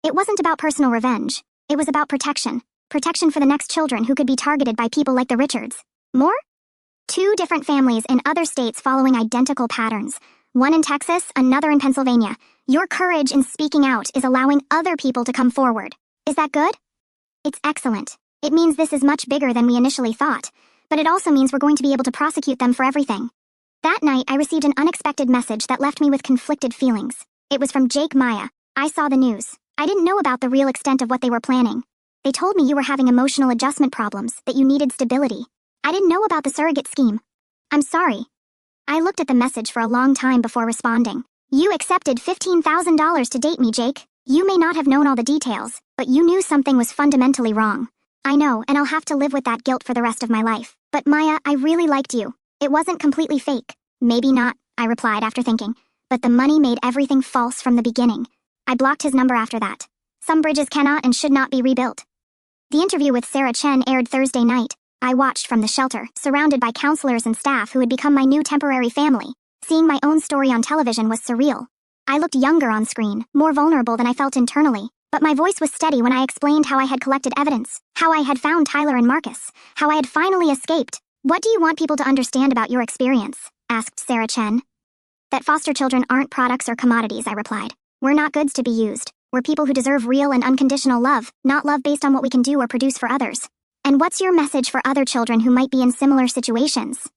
It wasn't about personal revenge. It was about protection. Protection for the next children who could be targeted by people like the Richards. More? 2 different families in other states following identical patterns. One in Texas, another in Pennsylvania. Your courage in speaking out is allowing other people to come forward. Is that good? It's excellent. It means this is much bigger than we initially thought. but it also means we're going to be able to prosecute them for everything. That night, I received an unexpected message that left me with conflicted feelings. It was from Jake Maya. I saw the news. I didn't know about the real extent of what they were planning. They told me you were having emotional adjustment problems, that you needed stability. I didn't know about the surrogate scheme. I'm sorry. I looked at the message for a long time before responding. You accepted $15,000 to date me, Jake. You may not have known all the details, but you knew something was fundamentally wrong. I know, and I'll have to live with that guilt for the rest of my life. But Maya, I really liked you. It wasn't completely fake. Maybe not, I replied after thinking. But the money made everything false from the beginning. I blocked his number after that. Some bridges cannot and should not be rebuilt. The interview with Sarah Chen aired Thursday night. I watched from the shelter, surrounded by counselors and staff who had become my new temporary family. Seeing my own story on television was surreal. I looked younger on screen, more vulnerable than I felt internally, but my voice was steady when I explained how I had collected evidence, how I had found Tyler and Marcus, how I had finally escaped. What do you want people to understand about your experience? Asked Sarah Chen. That foster children aren't products or commodities, I replied. We're not goods to be used. We're people who deserve real and unconditional love, not love based on what we can do or produce for others. And what's your message for other children who might be in similar situations?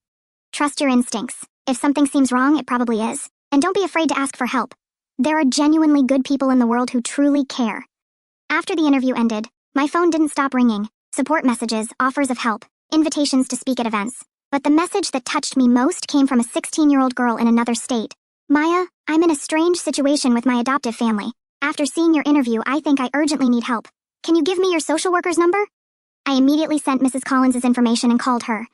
Trust your instincts. If something seems wrong, it probably is. And don't be afraid to ask for help. There are genuinely good people in the world who truly care. After the interview ended, my phone didn't stop ringing. Support messages, offers of help, invitations to speak at events. But the message that touched me most came from a 16-year-old girl in another state. Maya, I'm in a strange situation with my adoptive family. After seeing your interview, I think I urgently need help. Can you give me your social worker's number? I immediately sent Mrs. Collins's information and called her.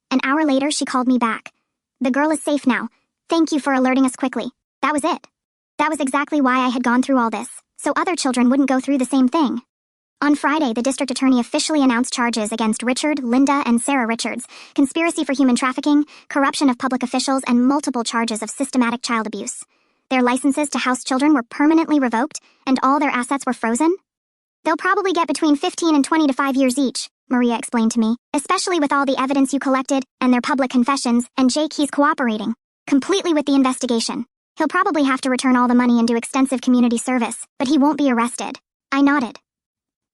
An hour later, she called me back. The girl is safe now. Thank you for alerting us quickly. That was it. That was exactly why I had gone through all this, so other children wouldn't go through the same thing. On Friday, the district attorney officially announced charges against Richard, Linda, and Sarah Richards, conspiracy for human trafficking, corruption of public officials, and multiple charges of systematic child abuse. Their licenses to house children were permanently revoked, and all their assets were frozen. They'll probably get between 15 and 25 years each, Maria explained to me, especially with all the evidence you collected, and their public confessions, and Jake, he's cooperating completely with the investigation. He'll probably have to return all the money and do extensive community service, but he won't be arrested. I nodded.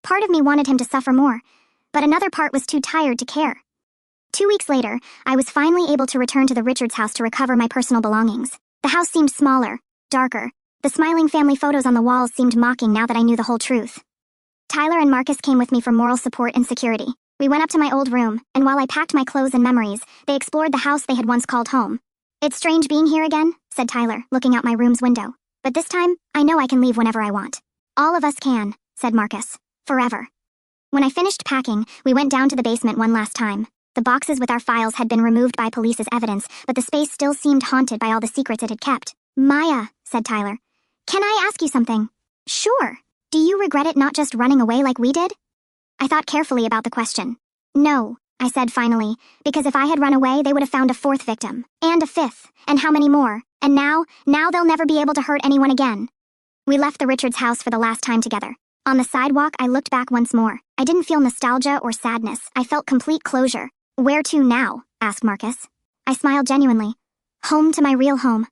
Part of me wanted him to suffer more, but another part was too tired to care. 2 weeks later, I was finally able to return to the Richards house to recover my personal belongings. The house seemed smaller, darker. The smiling family photos on the walls seemed mocking now that I knew the whole truth. Tyler and Marcus came with me for moral support and security. We went up to my old room, and while I packed my clothes and memories, they explored the house they had once called home. It's strange being here again, said Tyler, looking out my room's window. But this time, I know I can leave whenever I want. All of us can, said Marcus. Forever. When I finished packing, we went down to the basement one last time. The boxes with our files had been removed by police as evidence, but the space still seemed haunted by all the secrets it had kept. Maya, said Tyler. Can I ask you something? Sure. Do you regret it not just running away like we did? I thought carefully about the question. No, I said finally, because if I had run away, they would have found a fourth victim, and a fifth, and how many more? And now they'll never be able to hurt anyone again. We left the Richards house for the last time together. On the sidewalk, I looked back once more. I didn't feel nostalgia or sadness. I felt complete closure. Where to now? Asked Marcus. I smiled genuinely. Home to my real home.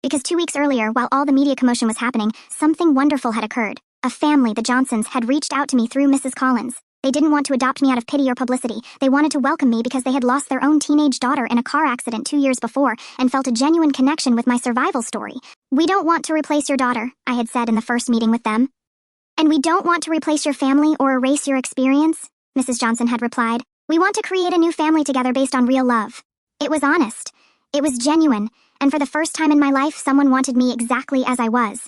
Because 2 weeks earlier, while all the media commotion was happening, something wonderful had occurred. A family, the Johnsons, had reached out to me through Mrs. Collins. They didn't want to adopt me out of pity or publicity. They wanted to welcome me because they had lost their own teenage daughter in a car accident 2 years before and felt a genuine connection with my survival story. We don't want to replace your daughter, I had said in the first meeting with them. And we don't want to replace your family or erase your experience, Mrs. Johnson had replied. We want to create a new family together based on real love. It was honest. It was genuine. And for the first time in my life, someone wanted me exactly as I was.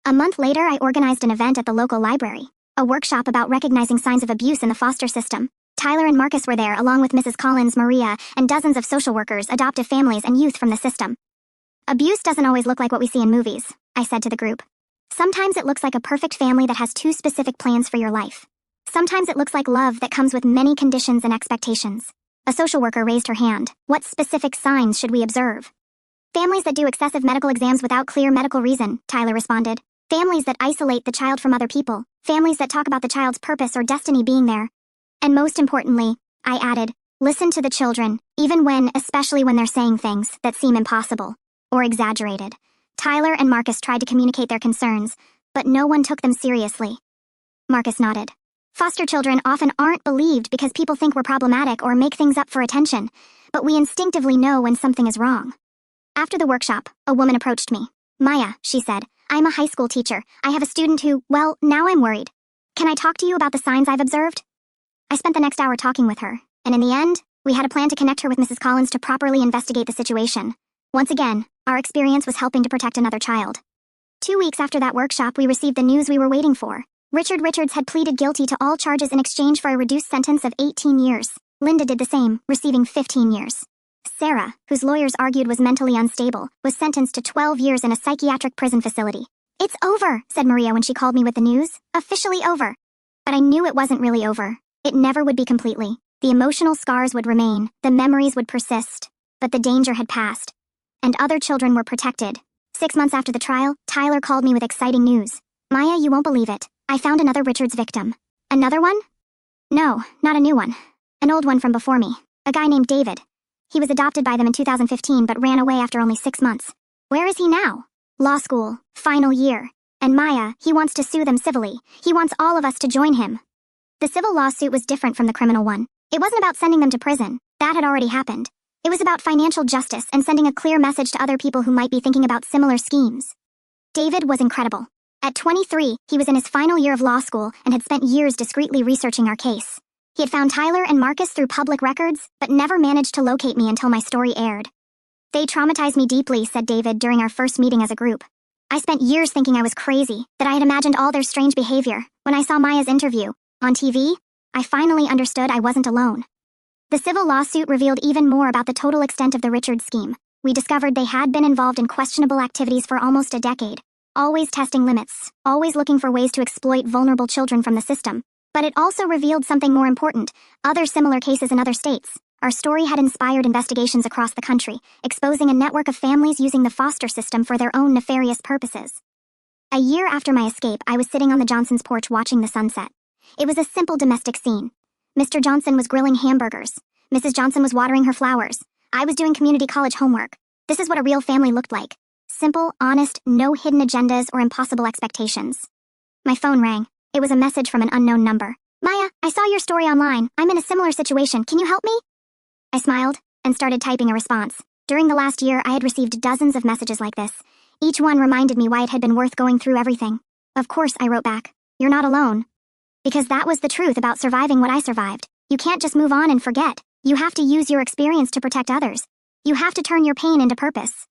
A month later, I organized an event at the local library. A workshop about recognizing signs of abuse in the foster system. Tyler and Marcus were there, along with Mrs. Collins, Maria, and dozens of social workers, adoptive families, and youth from the system. Abuse doesn't always look like what we see in movies, I said to the group. Sometimes it looks like a perfect family that has 2 specific plans for your life. Sometimes it looks like love that comes with many conditions and expectations. A social worker raised her hand. What specific signs should we observe? Families that do excessive medical exams without clear medical reason, Tyler responded. Families that isolate the child from other people. Families that talk about the child's purpose or destiny being there. And most importantly, I added, listen to the children, even when, especially when they're saying things that seem impossible or exaggerated. Tyler and Marcus tried to communicate their concerns, but no one took them seriously. Marcus nodded. Foster children often aren't believed because people think we're problematic or make things up for attention, but we instinctively know when something is wrong. After the workshop, a woman approached me. "Maya," she said, "I'm a high school teacher. I have a student who, well, now I'm worried. Can I talk to you about the signs I've observed?" I spent the next hour talking with her, and in the end, we had a plan to connect her with Mrs. Collins to properly investigate the situation. Once again, our experience was helping to protect another child. 2 weeks after that workshop, we received the news we were waiting for. Richard Richards had pleaded guilty to all charges in exchange for a reduced sentence of 18 years. Linda did the same, receiving 15 years. Sarah, whose lawyers argued was mentally unstable, was sentenced to 12 years in a psychiatric prison facility. "It's over," said Maria when she called me with the news. "Officially over." But I knew it wasn't really over. It never would be completely. The emotional scars would remain, the memories would persist, but the danger had passed. And other children were protected. 6 months after the trial, Tyler called me with exciting news. "Maya, you won't believe it. I found another Richards victim." "Another one?" "No, not a new one. An old one from before me. A guy named David. He was adopted by them in 2015 but ran away after only 6 months. Where is he now? Law school, final year. And Maya, he wants to sue them civilly. He wants all of us to join him." The civil lawsuit was different from the criminal one. It wasn't about sending them to prison. That had already happened. It was about financial justice and sending a clear message to other people who might be thinking about similar schemes. David was incredible. At 23, he was in his final year of law school and had spent years discreetly researching our case. He had found Tyler and Marcus through public records, but never managed to locate me until my story aired. "They traumatized me deeply," said David during our first meeting as a group. "I spent years thinking I was crazy, that I had imagined all their strange behavior. When I saw Maya's interview on TV, I finally understood I wasn't alone." The civil lawsuit revealed even more about the total extent of the Richards scheme. We discovered they had been involved in questionable activities for almost a decade, always testing limits, always looking for ways to exploit vulnerable children from the system. But it also revealed something more important: other similar cases in other states. Our story had inspired investigations across the country, exposing a network of families using the foster system for their own nefarious purposes. A year after my escape, I was sitting on the Johnsons' porch watching the sunset. It was a simple domestic scene. Mr. Johnson was grilling hamburgers. Mrs. Johnson was watering her flowers. I was doing community college homework. This is what a real family looked like. Simple, honest, no hidden agendas or impossible expectations. My phone rang. It was a message from an unknown number. "Maya, I saw your story online. I'm in a similar situation. Can you help me?" I smiled and started typing a response. During the last year, I had received dozens of messages like this. Each one reminded me why it had been worth going through everything. Of course, I wrote back, "You're not alone." Because that was the truth about surviving what I survived. You can't just move on and forget. You have to use your experience to protect others. You have to turn your pain into purpose.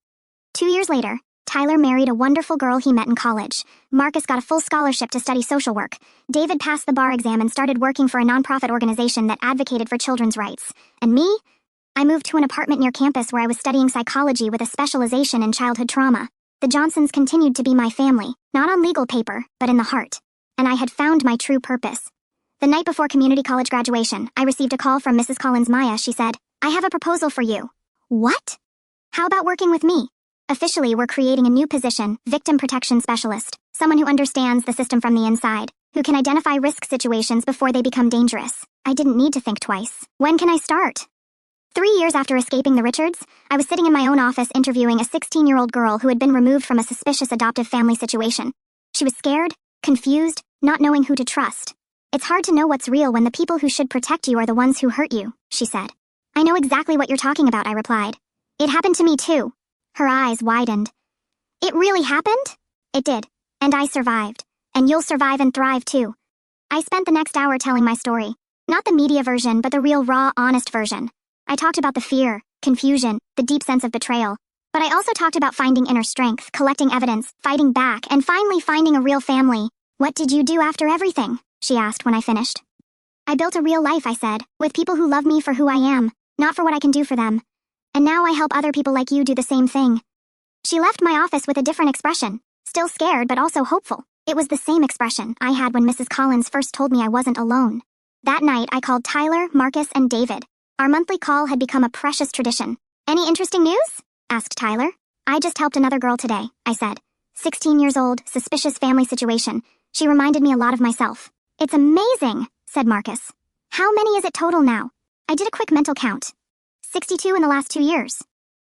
2 years later, Tyler married a wonderful girl he met in college. Marcus got a full scholarship to study social work. David passed the bar exam and started working for a nonprofit organization that advocated for children's rights. And me? I moved to an apartment near campus where I was studying psychology with a specialization in childhood trauma. The Johnsons continued to be my family, not on legal paper, but in the heart. And I had found my true purpose. The night before community college graduation, I received a call from Mrs. Collins. "Maya," she said, "I have a proposal for you." "What?" "How about working with me? Officially, we're creating a new position, victim protection specialist, someone who understands the system from the inside, who can identify risk situations before they become dangerous." I didn't need to think twice. "When can I start?" 3 years after escaping the Richards, I was sitting in my own office interviewing a 16-year-old girl who had been removed from a suspicious adoptive family situation. She was scared, confused, not knowing who to trust. "It's hard to know what's real when the people who should protect you are the ones who hurt you," she said. "I know exactly what you're talking about," I replied. "It happened to me too." Her eyes widened. "It really happened?" "It did. And I survived. And you'll survive and thrive too." I spent the next hour telling my story. Not the media version, but the real, raw, honest version. I talked about the fear, confusion, the deep sense of betrayal. But I also talked about finding inner strength, collecting evidence, fighting back, and finally finding a real family. "What did you do after everything?" she asked when I finished. "I built a real life," I said, "with people who love me for who I am, not for what I can do for them. And now I help other people like you do the same thing." She left my office with a different expression, still scared but also hopeful. It was the same expression I had when Mrs. Collins first told me I wasn't alone. That night, I called Tyler, Marcus, and David. Our monthly call had become a precious tradition. "Any interesting news?" asked Tyler. "I just helped another girl today," I said. 16 years old, suspicious family situation. She reminded me a lot of myself. "It's amazing," said Marcus. "How many is it total now?" I did a quick mental count. 62 in the last 2 years.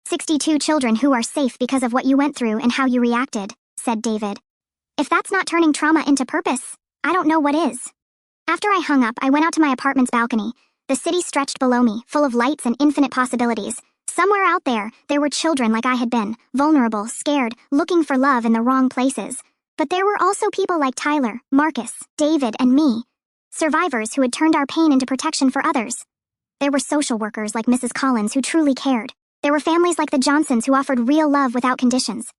62 children who are safe because of what you went through and how you reacted, said David. "If that's not turning trauma into purpose, I don't know what is." After I hung up, I went out to my apartment's balcony. The city stretched below me, full of lights and infinite possibilities. Somewhere out there, there were children like I had been, vulnerable, scared, looking for love in the wrong places. But there were also people like Tyler, Marcus, David, and me. Survivors who had turned our pain into protection for others. There were social workers like Mrs. Collins who truly cared. There were families like the Johnsons who offered real love without conditions.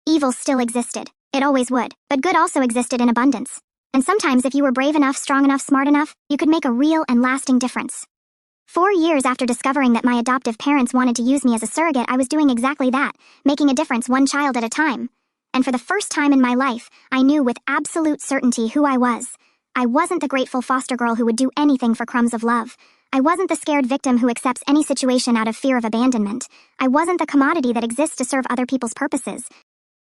Evil still existed. It always would. But good also existed in abundance. And sometimes if you were brave enough, strong enough, smart enough, you could make a real and lasting difference. 4 years after discovering that my adoptive parents wanted to use me as a surrogate, I was doing exactly that, making a difference one child at a time. And for the first time in my life, I knew with absolute certainty who I was. I wasn't the grateful foster girl who would do anything for crumbs of love. I wasn't the scared victim who accepts any situation out of fear of abandonment. I wasn't the commodity that exists to serve other people's purposes.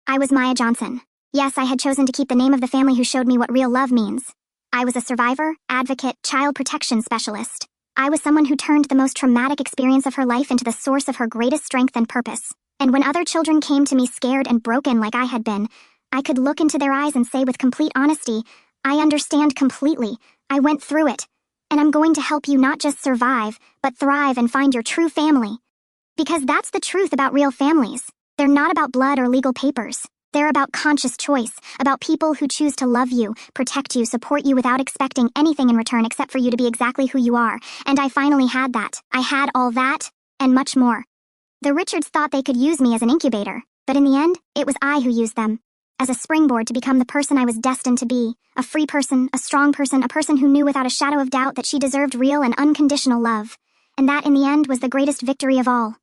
I was Maya Johnson. Yes, I had chosen to keep the name of the family who showed me what real love means. I was a survivor, advocate, child protection specialist. I was someone who turned the most traumatic experience of her life into the source of her greatest strength and purpose. And when other children came to me scared and broken like I had been, I could look into their eyes and say with complete honesty, I understand completely. I went through it. And I'm going to help you not just survive, but thrive and find your true family. Because that's the truth about real families. They're not about blood or legal papers. They're about conscious choice, about people who choose to love you, protect you, support you without expecting anything in return except for you to be exactly who you are. And I finally had that. I had all that, and much more. The Richards thought they could use me as an incubator, but in the end, it was I who used them. As a springboard to become the person I was destined to be. A free person, a strong person, a person who knew without a shadow of doubt that she deserved real and unconditional love. And that, in the end, was the greatest victory of all.